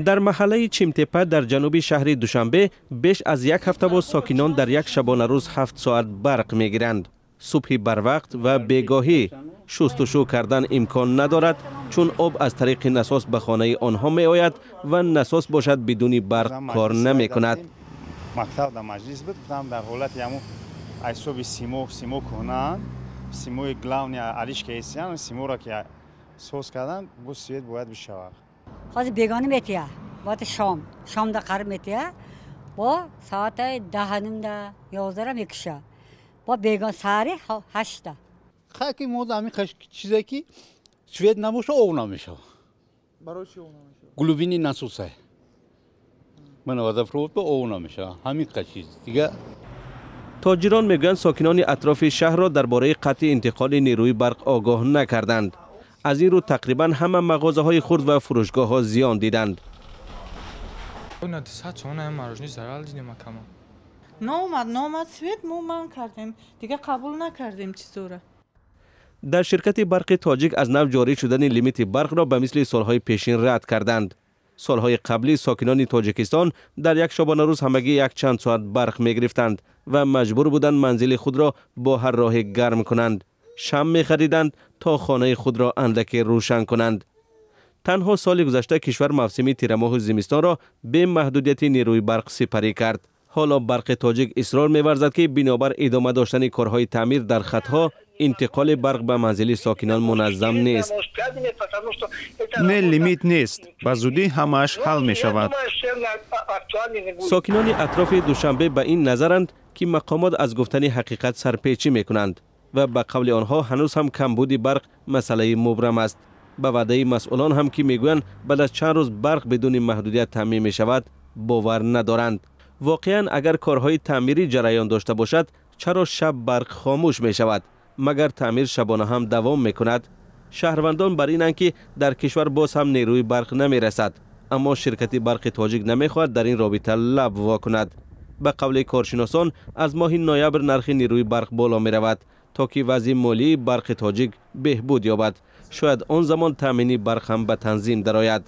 در محله چیمتپه در جنوب شهر دوشنبه بیش از یک هفته باز ساکنان در یک شبانه روز 7 ساعت برق میگیرند. صبح بر وقت و بیگاهی شستشو کردن امکان ندارد چون آب از طریق نساس به خانه آنها می آید و نساس باشد بدون برق کار نمی کند. مکتب در مجلس بود در حالت یمو ایسوب سیمو کنند سیموی گلاونی علیش که ایسیان سیمو را که سوز کردن بو سویت باید بشود. خواهد بیگانی میتیه وقت شام در قرب میتیه با ساعت 10 دا 11 میکشه با بیگان ساری 8 خاکی مود امی چیزی که سویت نموشه او نمیشه. برای چی او نمیشه؟ گلوبینی نسوسه. من واسه فروت به او نمیشه. همین چیز دیگه. تاجران میگویند ساکنان اطراف شهر را درباره قطع انتقال نیروی برق آگاه نکردند. از این رو تقریبا همه مغازه‌های خرد و فروشگاه‌ها زیان دیدند. نامد سویت من کردیم دیگه قبول نکردیم چیزوره. در شرکت برق تاجیک از نو جاری شدن لیمیت برق را به مثل سالهای پیشین رد کردند. سالهای قبلی ساکنان تاجیکستان در یک شبانه روز همگی یک چند ساعت برق می گرفتند و مجبور بودند منزل خود را با هر راه گرم کنند. شمع می خریدند تا خانه خود را اندک روشن کنند. تنها سال گذشته کشور موسم تیر ماه و زمستان را به محدودیت نیروی برق سپری کرد. حالا برق تاجیک اصرار می‌ورزد که بنابر ادامه داشتن کارهای تعمیر در خطها انتقال برق به منزل ساکنان منظم نیست. نه لیمیت نیست. به زودی همش حل می شود. ساکنان اطراف دوشنبه به این نظرند که مقامات از گفتن حقیقت سرپیچی می‌کنند و به قول آنها هنوز هم کمبود برق مسئله مبرم است. به وعده مسئولان هم که میگویند بعد از چند روز برق بدون محدودیت تامین می شود باور ندارند. واقعا اگر کارهای تعمیری جریان داشته باشد چرا شب برق خاموش می شود مگر تعمیر شبانه هم دوام می کند؟ شهروندان بر اینند که در کشور باز هم نیروی برق نمی رسد اما شرکت برق تاجیک نمی خواهد در این رابطه لب وا کند. به قول کارشناسان از ماه نوامبر نرخ نیروی برق بالا می رود تا که وضع مالی برق تاجیک بهبود یابد. شاید آن زمان تامین برق هم به تنظیم درآید.